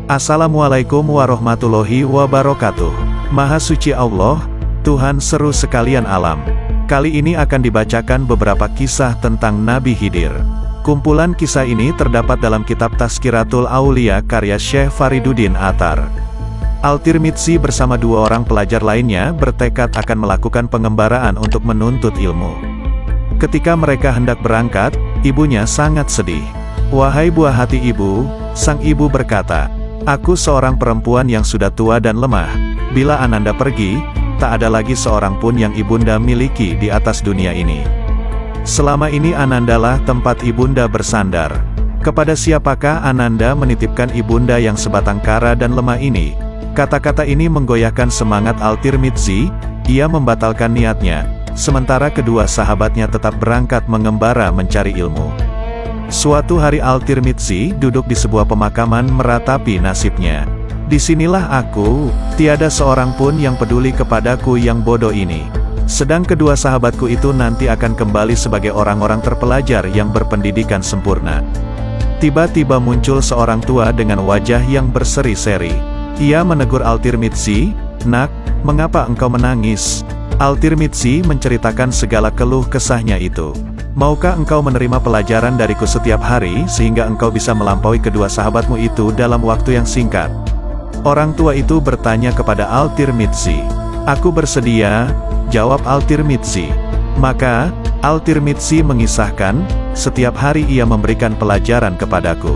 Assalamualaikum warahmatullahi wabarakatuh. Maha suci Allah, Tuhan seru sekalian alam. Kali ini akan dibacakan beberapa kisah tentang Nabi Khidir. Kumpulan kisah ini terdapat dalam kitab Tazkiratul Aulia karya Syekh Fariduddin Attar. Al-Tirmidzi bersama dua orang pelajar lainnya bertekad akan melakukan pengembaraan untuk menuntut ilmu. Ketika mereka hendak berangkat, ibunya sangat sedih. "Wahai buah hati ibu," sang ibu berkata, "aku seorang perempuan yang sudah tua dan lemah. Bila Ananda pergi, tak ada lagi seorang pun yang ibunda miliki di atas dunia ini. Selama ini Anandalah tempat ibunda bersandar. Kepada siapakah Ananda menitipkan ibunda yang sebatang kara dan lemah ini?" Kata-kata ini menggoyahkan semangat Al-Tirmidzi. Ia membatalkan niatnya, sementara kedua sahabatnya tetap berangkat mengembara mencari ilmu. Suatu hari Al-Tirmidzi duduk di sebuah pemakaman meratapi nasibnya. "Disinilah aku, tiada seorang pun yang peduli kepadaku yang bodoh ini. Sedang kedua sahabatku itu nanti akan kembali sebagai orang-orang terpelajar yang berpendidikan sempurna." Tiba-tiba muncul seorang tua dengan wajah yang berseri-seri. Ia menegur Al-Tirmidzi, "Nak, mengapa engkau menangis?" Al-Tirmidzi menceritakan segala keluh kesahnya itu. "Maukah engkau menerima pelajaran dariku setiap hari sehingga engkau bisa melampaui kedua sahabatmu itu dalam waktu yang singkat?" Orang tua itu bertanya kepada Al-Tirmidzi. "Aku bersedia," jawab Al-Tirmidzi. Maka, Al-Tirmidzi mengisahkan, "Setiap hari ia memberikan pelajaran kepadaku.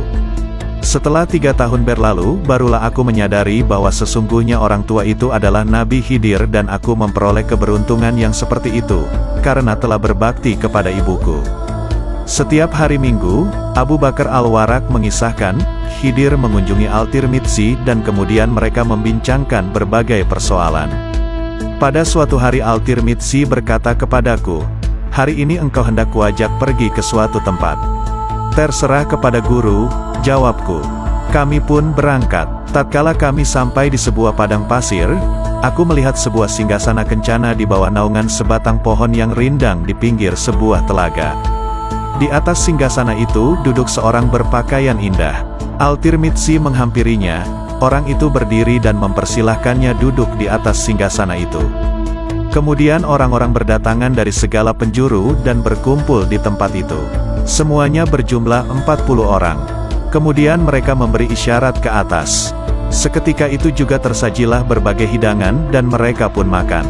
Setelah 3 tahun berlalu, barulah aku menyadari bahwa sesungguhnya orang tua itu adalah Nabi Khidir dan aku memperoleh keberuntungan yang seperti itu, karena telah berbakti kepada ibuku." Setiap hari Minggu, Abu Bakar Al-Warraq mengisahkan, Khidir mengunjungi Al-Tirmidzi dan kemudian mereka membincangkan berbagai persoalan. Pada suatu hari Al-Tirmidzi berkata kepadaku, "Hari ini engkau hendak kuajak pergi ke suatu tempat." "Terserah kepada guru," jawabku. Kami pun berangkat. Tatkala kami sampai di sebuah padang pasir, aku melihat sebuah singgasana kencana di bawah naungan sebatang pohon yang rindang di pinggir sebuah telaga. Di atas singgasana itu duduk seorang berpakaian indah. Al-Tirmidzi menghampirinya. Orang itu berdiri dan mempersilahkannya duduk di atas singgasana itu. Kemudian orang-orang berdatangan dari segala penjuru dan berkumpul di tempat itu. Semuanya berjumlah 40 orang. Kemudian mereka memberi isyarat ke atas. Seketika itu juga tersajilah berbagai hidangan dan mereka pun makan.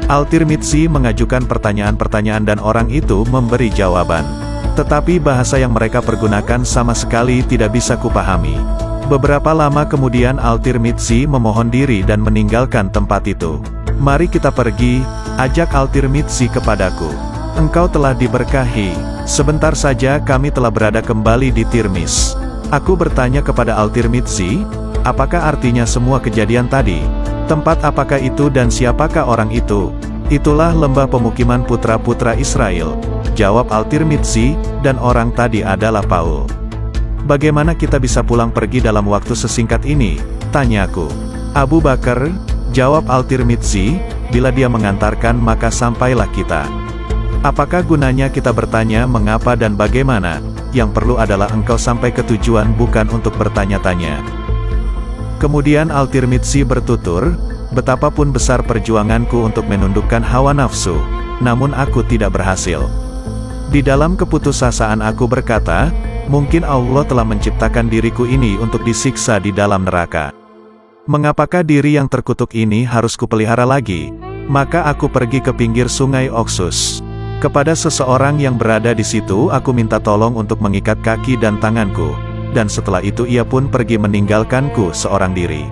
Al-Tirmidzi mengajukan pertanyaan-pertanyaan dan orang itu memberi jawaban. Tetapi bahasa yang mereka pergunakan sama sekali tidak bisa kupahami. Beberapa lama kemudian Al-Tirmidzi memohon diri dan meninggalkan tempat itu. "Mari kita pergi," ajak Al-Tirmidzi kepadaku. "Engkau telah diberkahi. Sebentar saja kami telah berada kembali di Tirmiz." Aku bertanya kepada Al-Tirmidzi, "Apakah artinya semua kejadian tadi? Tempat apakah itu dan siapakah orang itu?" "Itulah lembah pemukiman putra-putra Israel," jawab Al-Tirmidzi, "dan orang tadi adalah Paul." "Bagaimana kita bisa pulang pergi dalam waktu sesingkat ini?" tanyaku. "Abu Bakar," jawab Al-Tirmidzi, "bila dia mengantarkan maka sampailah kita. Apakah gunanya kita bertanya mengapa dan bagaimana? Yang perlu adalah engkau sampai ke tujuan bukan untuk bertanya-tanya." Kemudian Al-Tirmidzi bertutur, "Betapapun besar perjuanganku untuk menundukkan hawa nafsu, namun aku tidak berhasil. Di dalam keputusasaan aku berkata, mungkin Allah telah menciptakan diriku ini untuk disiksa di dalam neraka. Mengapakah diri yang terkutuk ini harus kupelihara lagi? Maka aku pergi ke pinggir sungai Oxus. Kepada seseorang yang berada di situ aku minta tolong untuk mengikat kaki dan tanganku, dan setelah itu ia pun pergi meninggalkanku seorang diri.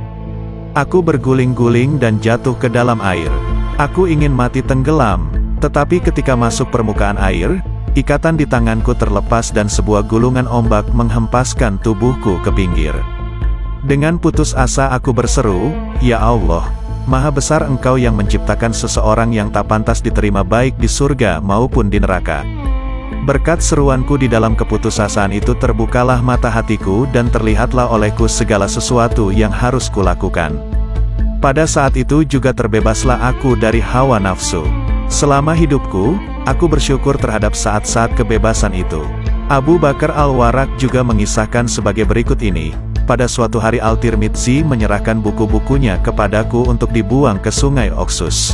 Aku berguling-guling dan jatuh ke dalam air. Aku ingin mati tenggelam, tetapi ketika masuk permukaan air, ikatan di tanganku terlepas dan sebuah gulungan ombak menghempaskan tubuhku ke pinggir. Dengan putus asa aku berseru, 'Ya Allah, Maha besar Engkau yang menciptakan seseorang yang tak pantas diterima baik di surga maupun di neraka.' Berkat seruanku di dalam keputusasaan itu terbukalah mata hatiku dan terlihatlah olehku segala sesuatu yang harus kulakukan. Pada saat itu juga terbebaslah aku dari hawa nafsu. Selama hidupku, aku bersyukur terhadap saat-saat kebebasan itu." Abu Bakar Al-Warraq juga mengisahkan sebagai berikut ini. pada suatu hari Al-Tirmidzi menyerahkan buku-bukunya kepadaku untuk dibuang ke sungai Oxus.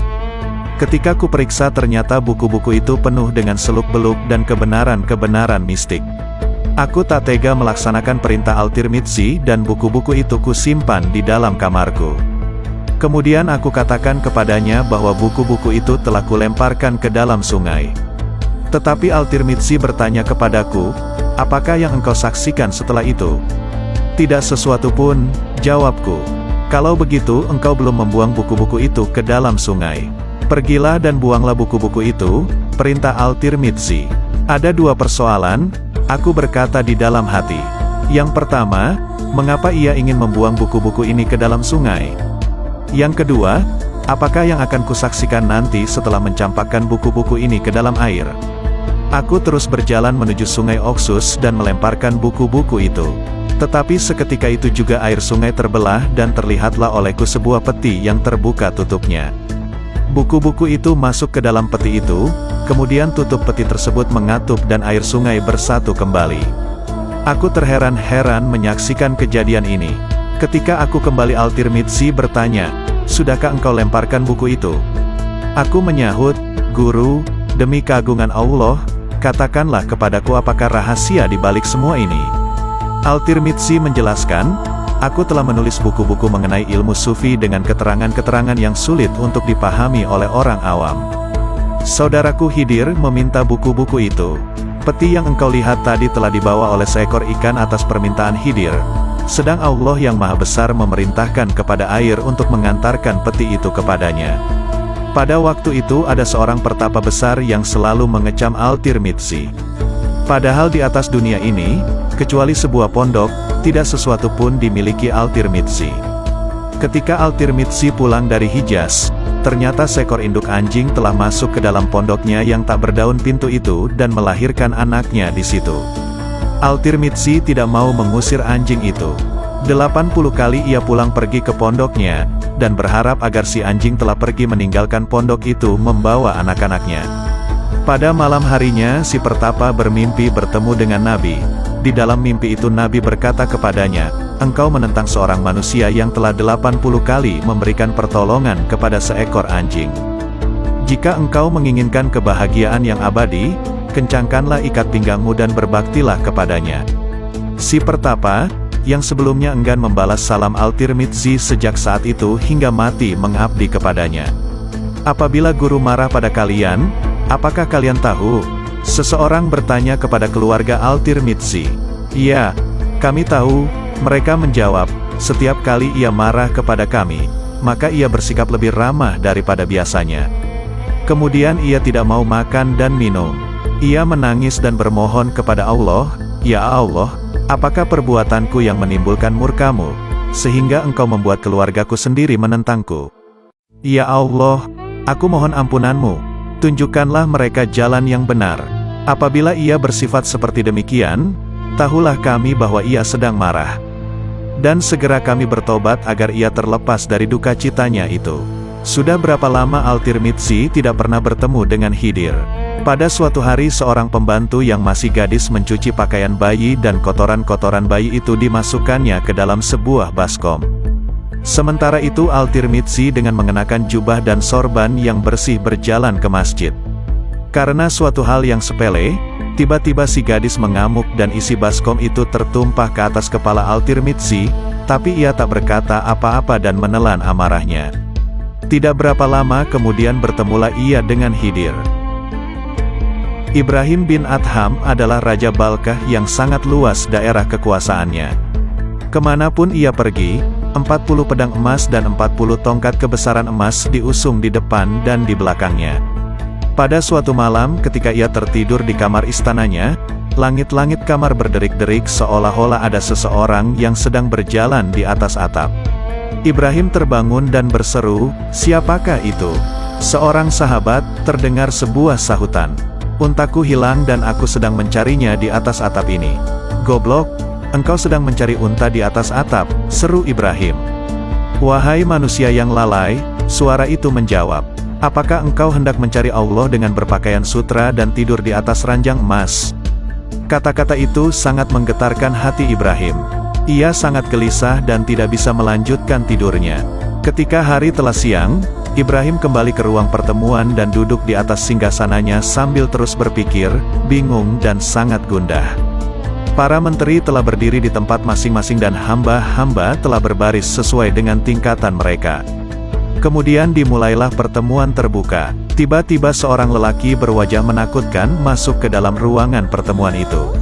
Ketika ku periksa ternyata buku-buku itu penuh dengan seluk-beluk dan kebenaran-kebenaran mistik. Aku tak tega melaksanakan perintah Al-Tirmidzi dan buku-buku itu kusimpan di dalam kamarku. Kemudian aku katakan kepadanya bahwa buku-buku itu telah kulemparkan ke dalam sungai. Tetapi Al-Tirmidzi bertanya kepadaku, apakah yang engkau saksikan setelah itu? Tidak sesuatu pun, jawabku. Kalau begitu engkau belum membuang buku-buku itu ke dalam sungai. Pergilah dan buanglah buku-buku itu, perintah Al-Tirmidzi. Ada dua persoalan, aku berkata di dalam hati. Yang pertama, mengapa ia ingin membuang buku-buku ini ke dalam sungai? Yang kedua, apakah yang akan kusaksikan nanti setelah mencampakkan buku-buku ini ke dalam air? Aku terus berjalan menuju sungai Oxus dan melemparkan buku-buku itu. Tetapi seketika itu juga air sungai terbelah dan terlihatlah olehku sebuah peti yang terbuka tutupnya. Buku-buku itu masuk ke dalam peti itu, kemudian tutup peti tersebut mengatup dan air sungai bersatu kembali. Aku terheran-heran menyaksikan kejadian ini. Ketika aku kembali Al-Tirmidzi bertanya, sudahkah engkau lemparkan buku itu? Aku menyahut, Guru, demi keagungan Allah, katakanlah kepadaku apakah rahasia di balik semua ini? Al-Tirmidzi menjelaskan, aku telah menulis buku-buku mengenai ilmu sufi dengan keterangan-keterangan yang sulit untuk dipahami oleh orang awam. Saudaraku Khidir meminta buku-buku itu. Peti yang engkau lihat tadi telah dibawa oleh seekor ikan atas permintaan Khidir. Sedang Allah yang Maha Besar memerintahkan kepada air untuk mengantarkan peti itu kepadanya. Pada waktu itu ada seorang pertapa besar yang selalu mengecam Al-Tirmidzi. Padahal di atas dunia ini, kecuali sebuah pondok, tidak sesuatu pun dimiliki Al-Tirmidzi. Ketika Al-Tirmidzi pulang dari Hijaz, ternyata seekor induk anjing telah masuk ke dalam pondoknya yang tak berdaun pintu itu dan melahirkan anaknya di situ. Al-Tirmidzi tidak mau mengusir anjing itu. 80 kali ia pulang pergi ke pondoknya, dan berharap agar si anjing telah pergi meninggalkan pondok itu membawa anak-anaknya. Pada malam harinya si pertapa bermimpi bertemu dengan Nabi. Di dalam mimpi itu Nabi berkata kepadanya, engkau menentang seorang manusia yang telah 80 kali memberikan pertolongan kepada seekor anjing. Jika engkau menginginkan kebahagiaan yang abadi, kencangkanlah ikat pinggangmu dan berbaktilah kepadanya. Si pertapa, yang sebelumnya enggan membalas salam Al-Tirmidzi sejak saat itu hingga mati mengabdi kepadanya. Apabila guru marah pada kalian, apakah kalian tahu? Seseorang bertanya kepada keluarga Al-Tirmidzi. Ya, kami tahu, mereka menjawab, setiap kali ia marah kepada kami, maka ia bersikap lebih ramah daripada biasanya. Kemudian ia tidak mau makan dan minum. Ia menangis dan bermohon kepada Allah, ya Allah, apakah perbuatanku yang menimbulkan murkamu, sehingga engkau membuat keluargaku sendiri menentangku? Ya Allah, aku mohon ampunanmu, tunjukkanlah mereka jalan yang benar. Apabila ia bersifat seperti demikian, tahulah kami bahwa ia sedang marah. Dan segera kami bertobat agar ia terlepas dari duka citanya itu. Sudah berapa lama Al-Tirmidzi tidak pernah bertemu dengan Khidir. Pada suatu hari seorang pembantu yang masih gadis mencuci pakaian bayi dan kotoran-kotoran bayi itu dimasukkannya ke dalam sebuah baskom. Sementara itu Al-Tirmidzi dengan mengenakan jubah dan sorban yang bersih berjalan ke masjid. Karena suatu hal yang sepele, tiba-tiba si gadis mengamuk dan isi baskom itu tertumpah ke atas kepala Al-Tirmidzi, tapi ia tak berkata apa-apa dan menelan amarahnya. Tidak berapa lama kemudian bertemulah ia dengan Khidir. Ibrahim bin Adham adalah Raja Balkah yang sangat luas daerah kekuasaannya. Kemanapun ia pergi, 40 pedang emas dan 40 tongkat kebesaran emas diusung di depan dan di belakangnya. Pada suatu malam ketika ia tertidur di kamar istananya, langit-langit kamar berderik-derik seolah-olah ada seseorang yang sedang berjalan di atas atap. Ibrahim terbangun dan berseru, siapakah itu? Seorang sahabat, terdengar sebuah sahutan. Untaku hilang dan aku sedang mencarinya di atas atap ini. Goblok, engkau sedang mencari unta di atas atap, seru Ibrahim. Wahai manusia yang lalai, suara itu menjawab. Apakah engkau hendak mencari Allah dengan berpakaian sutra dan tidur di atas ranjang emas? Kata-kata itu sangat menggetarkan hati Ibrahim. Ia sangat gelisah dan tidak bisa melanjutkan tidurnya. Ketika hari telah siang, Ibrahim kembali ke ruang pertemuan dan duduk di atas singgasananya sambil terus berpikir, bingung dan sangat gundah. Para menteri telah berdiri di tempat masing-masing dan hamba-hamba telah berbaris sesuai dengan tingkatan mereka. Kemudian dimulailah pertemuan terbuka. Tiba-tiba seorang lelaki berwajah menakutkan masuk ke dalam ruangan pertemuan itu.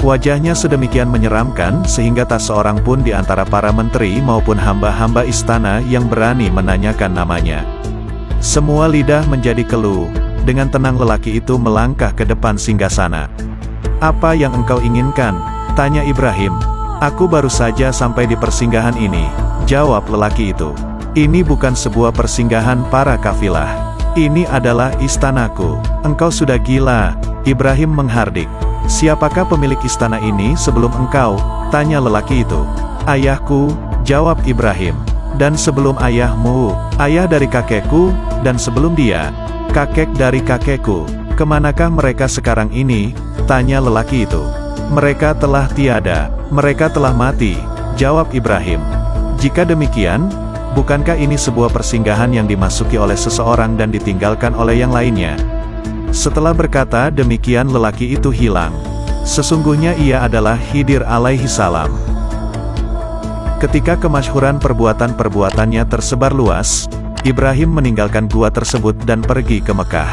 Wajahnya sedemikian menyeramkan sehingga tak seorang pun di antara para menteri maupun hamba-hamba istana yang berani menanyakan namanya. Semua lidah menjadi keluh. Dengan tenang lelaki itu melangkah ke depan singgasana. "Apa yang engkau inginkan?" tanya Ibrahim. "Aku baru saja sampai di persinggahan ini," jawab lelaki itu. "Ini bukan sebuah persinggahan para kafilah. Ini adalah istanaku." "Engkau sudah gila," Ibrahim menghardik. "Siapakah pemilik istana ini sebelum engkau?" tanya lelaki itu. "Ayahku," jawab Ibrahim. "Dan sebelum ayahmu, ayah dari kakekku, dan sebelum dia, kakek dari kakekku. Kemanakah mereka sekarang ini?" tanya lelaki itu. "Mereka telah tiada, mereka telah mati," jawab Ibrahim. "Jika demikian, bukankah ini sebuah persinggahan yang dimasuki oleh seseorang dan ditinggalkan oleh yang lainnya?" Setelah berkata demikian lelaki itu hilang. Sesungguhnya ia adalah Khidir alaihi salam. Ketika kemasyhuran perbuatan-perbuatannya tersebar luas, Ibrahim meninggalkan gua tersebut dan pergi ke Mekah.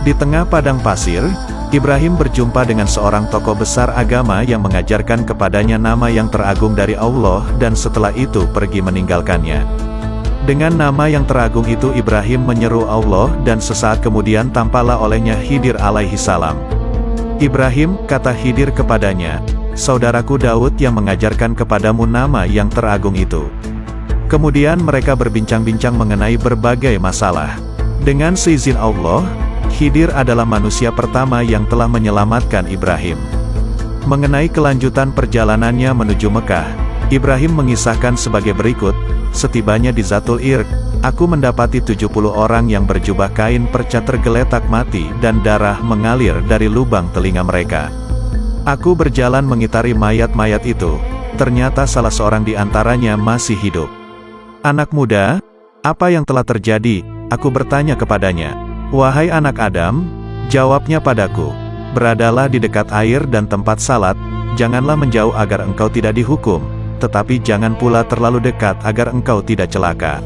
Di tengah padang pasir, Ibrahim berjumpa dengan seorang tokoh besar agama yang mengajarkan kepadanya nama yang teragung dari Allah dan setelah itu pergi meninggalkannya. Dengan nama yang teragung itu Ibrahim menyeru Allah dan sesaat kemudian tampaklah olehnya Khidir alaihi salam. "Ibrahim," kata Khidir kepadanya, "saudaraku Daud yang mengajarkan kepadamu nama yang teragung itu." Kemudian mereka berbincang-bincang mengenai berbagai masalah. Dengan seizin Allah, Khidir adalah manusia pertama yang telah menyelamatkan Ibrahim. Mengenai kelanjutan perjalanannya menuju Mekah, Ibrahim mengisahkan sebagai berikut. "Setibanya di Zatul Irq, aku mendapati 70 orang yang berjubah kain perca tergeletak mati dan darah mengalir dari lubang telinga mereka. Aku berjalan mengitari mayat-mayat itu, ternyata salah seorang di antaranya masih hidup. 'Anak muda, apa yang telah terjadi?' aku bertanya kepadanya. 'Wahai anak Adam,' jawabnya padaku, 'beradalah di dekat air dan tempat salat, janganlah menjauh agar engkau tidak dihukum. Tetapi jangan pula terlalu dekat agar engkau tidak celaka.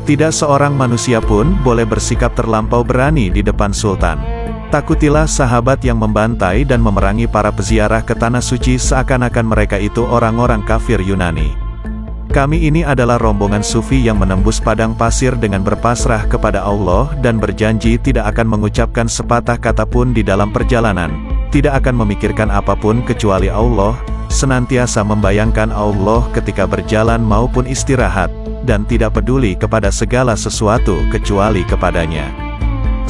Tidak seorang manusia pun boleh bersikap terlampau berani di depan sultan. Takutilah sahabat yang membantai dan memerangi para peziarah ke tanah suci seakan-akan mereka itu orang-orang kafir Yunani. Kami ini adalah rombongan sufi yang menembus padang pasir dengan berpasrah kepada Allah dan berjanji tidak akan mengucapkan sepatah kata pun di dalam perjalanan, tidak akan memikirkan apapun kecuali Allah, senantiasa membayangkan Allah ketika berjalan maupun istirahat, dan tidak peduli kepada segala sesuatu kecuali kepadanya.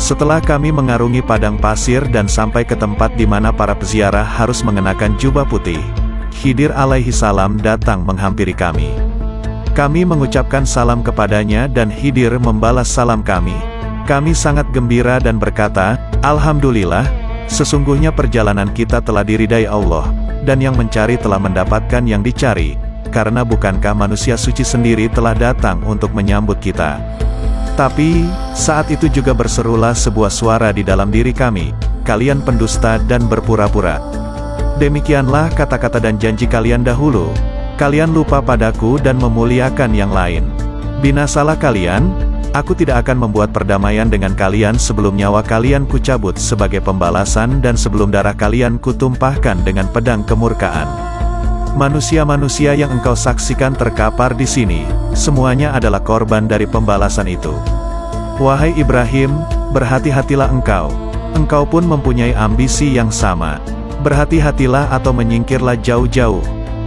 Setelah kami mengarungi padang pasir dan sampai ke tempat di mana para peziarah harus mengenakan jubah putih, Khidir alaihi salam datang menghampiri kami. Kami mengucapkan salam kepadanya dan Khidir membalas salam kami. Kami sangat gembira dan berkata, "Alhamdulillah, sesungguhnya perjalanan kita telah diridai Allah, dan yang mencari telah mendapatkan yang dicari, karena bukankah manusia suci sendiri telah datang untuk menyambut kita?" Tapi, saat itu juga berserulah sebuah suara di dalam diri kami, "Kalian pendusta dan berpura-pura. Demikianlah kata-kata dan janji kalian dahulu. Kalian lupa padaku dan memuliakan yang lain. Binasalah kalian, aku tidak akan membuat perdamaian dengan kalian sebelum nyawa kalian kucabut sebagai pembalasan dan sebelum darah kalian kutumpahkan dengan pedang kemurkaan. Manusia-manusia yang engkau saksikan terkapar di sini, semuanya adalah korban dari pembalasan itu. Wahai Ibrahim, berhati-hatilah engkau. Engkau pun mempunyai ambisi yang sama. Berhati-hatilah atau menyingkirlah jauh-jauh.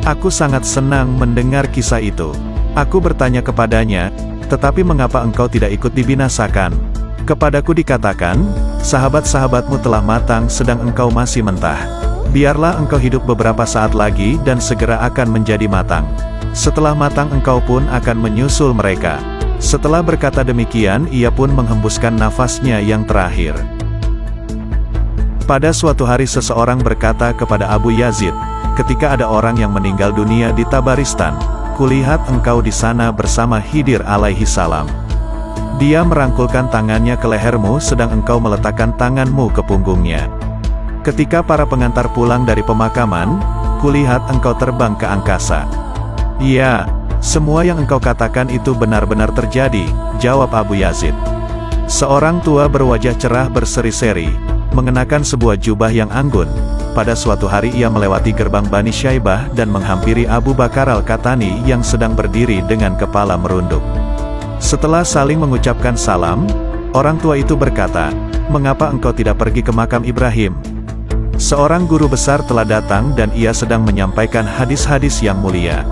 Aku sangat senang mendengar kisah itu." Aku bertanya kepadanya, "Tetapi mengapa engkau tidak ikut dibinasakan?" Kepadaku dikatakan, "Sahabat-sahabatmu telah matang sedang engkau masih mentah. Biarlah engkau hidup beberapa saat lagi dan segera akan menjadi matang. Setelah matang engkau pun akan menyusul mereka." Setelah berkata demikian ia pun menghembuskan nafasnya yang terakhir. Pada suatu hari seseorang berkata kepada Abu Yazid, ketika ada orang yang meninggal dunia di Tabaristan, kulihat engkau di sana bersama Khidir alaihi salam. Dia merangkulkan tangannya ke lehermu sedang engkau meletakkan tanganmu ke punggungnya. Ketika para pengantar pulang dari pemakaman, kulihat engkau terbang ke angkasa. Ya, semua yang engkau katakan itu benar-benar terjadi, jawab Abu Yazid. Seorang tua berwajah cerah berseri-seri, mengenakan sebuah jubah yang anggun. Pada suatu hari ia melewati gerbang Bani Syaibah dan menghampiri Abu Bakar Al-Katani yang sedang berdiri dengan kepala merunduk. Setelah saling mengucapkan salam, orang tua itu berkata, "Mengapa engkau tidak pergi ke makam Ibrahim?" Seorang guru besar telah datang dan ia sedang menyampaikan hadis-hadis yang mulia.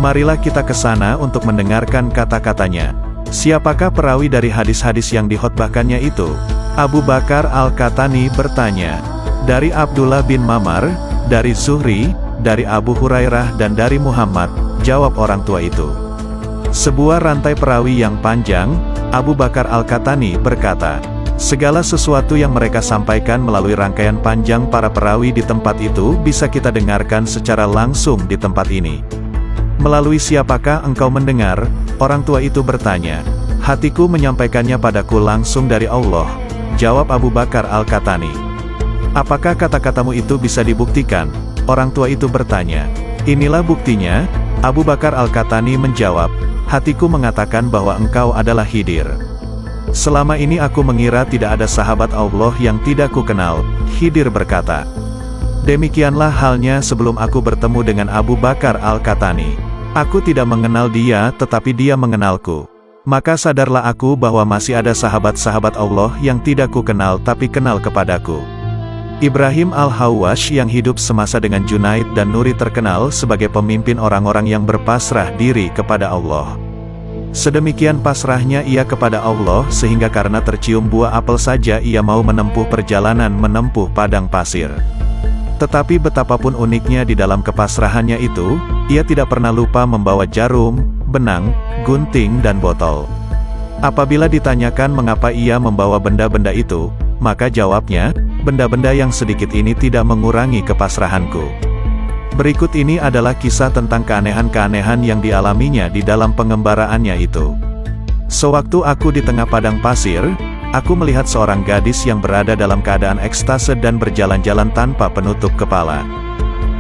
Marilah kita ke sana untuk mendengarkan kata-katanya. Siapakah perawi dari hadis-hadis yang dikhotbahkannya itu? Abu Bakar Al-Katani bertanya. Dari Abdullah bin Mamar, dari Zuhri, dari Abu Hurairah dan dari Muhammad, jawab orang tua itu. Sebuah rantai perawi yang panjang, Abu Bakar Al-Katani berkata, segala sesuatu yang mereka sampaikan melalui rangkaian panjang para perawi di tempat itu bisa kita dengarkan secara langsung di tempat ini. Melalui siapakah engkau mendengar? Orang tua itu bertanya. Hatiku menyampaikannya padaku langsung dari Allah, jawab Abu Bakar Al-Katani. Apakah kata-katamu itu bisa dibuktikan? Orang tua itu bertanya. Inilah buktinya, Abu Bakar Al-Katani menjawab, hatiku mengatakan bahwa engkau adalah Khidir. Selama ini aku mengira tidak ada sahabat Allah yang tidak kukenal, Khidir berkata. Demikianlah halnya sebelum aku bertemu dengan Abu Bakar Al-Katani. Aku tidak mengenal dia tetapi dia mengenalku. Maka sadarlah aku bahwa masih ada sahabat-sahabat Allah yang tidak kukenal tapi kenal kepadaku. Ibrahim Al-Hawwash yang hidup semasa dengan Junaid dan Nuri terkenal sebagai pemimpin orang-orang yang berpasrah diri kepada Allah. Sedemikian pasrahnya ia kepada Allah sehingga karena tercium buah apel saja ia mau menempuh perjalanan menempuh padang pasir. Tetapi betapapun uniknya di dalam kepasrahannya itu, ia tidak pernah lupa membawa jarum, benang, gunting dan botol. Apabila ditanyakan mengapa ia membawa benda-benda itu, maka jawabnya, benda-benda yang sedikit ini tidak mengurangi kepasrahanku. Berikut ini adalah kisah tentang keanehan-keanehan yang dialaminya di dalam pengembaraannya itu. Sewaktu aku di tengah padang pasir, aku melihat seorang gadis yang berada dalam keadaan ekstase dan berjalan-jalan tanpa penutup kepala.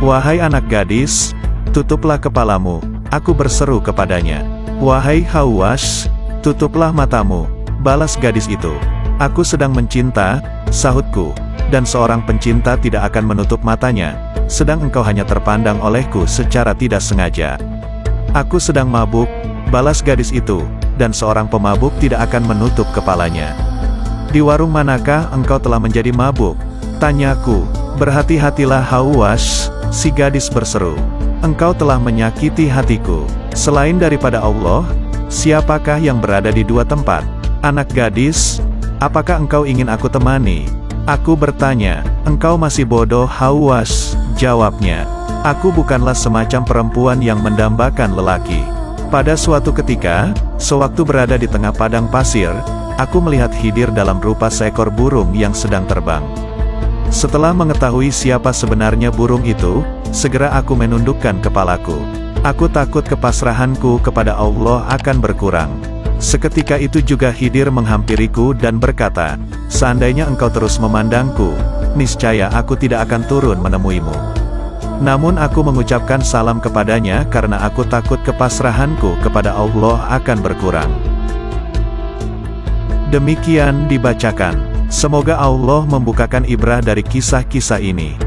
Wahai anak gadis, tutuplah kepalamu, aku berseru kepadanya. Wahai Hawwash, tutuplah matamu, balas gadis itu. Aku sedang mencinta, sahutku, dan seorang pencinta tidak akan menutup matanya, sedang engkau hanya terpandang olehku secara tidak sengaja. Aku sedang mabuk, balas gadis itu, dan seorang pemabuk tidak akan menutup kepalanya. Di warung manakah engkau telah menjadi mabuk? Tanyaku. Berhati-hatilah Hawwash, si gadis berseru. Engkau telah menyakiti hatiku. Selain daripada Allah, siapakah yang berada di dua tempat? Anak gadis, apakah engkau ingin aku temani? Aku bertanya, engkau masih bodoh Hawwash, jawabnya. Aku bukanlah semacam perempuan yang mendambakan lelaki. Pada suatu ketika, sewaktu berada di tengah padang pasir, aku melihat Khidir dalam rupa seekor burung yang sedang terbang. Setelah mengetahui siapa sebenarnya burung itu, segera aku menundukkan kepalaku. Aku takut kepasrahanku kepada Allah akan berkurang. Seketika itu juga Khidir menghampiriku dan berkata, seandainya engkau terus memandangku, niscaya aku tidak akan turun menemuimu. Namun aku mengucapkan salam kepadanya karena aku takut kepasrahanku kepada Allah akan berkurang. Demikian dibacakan. Semoga Allah membukakan ibrah dari kisah-kisah ini.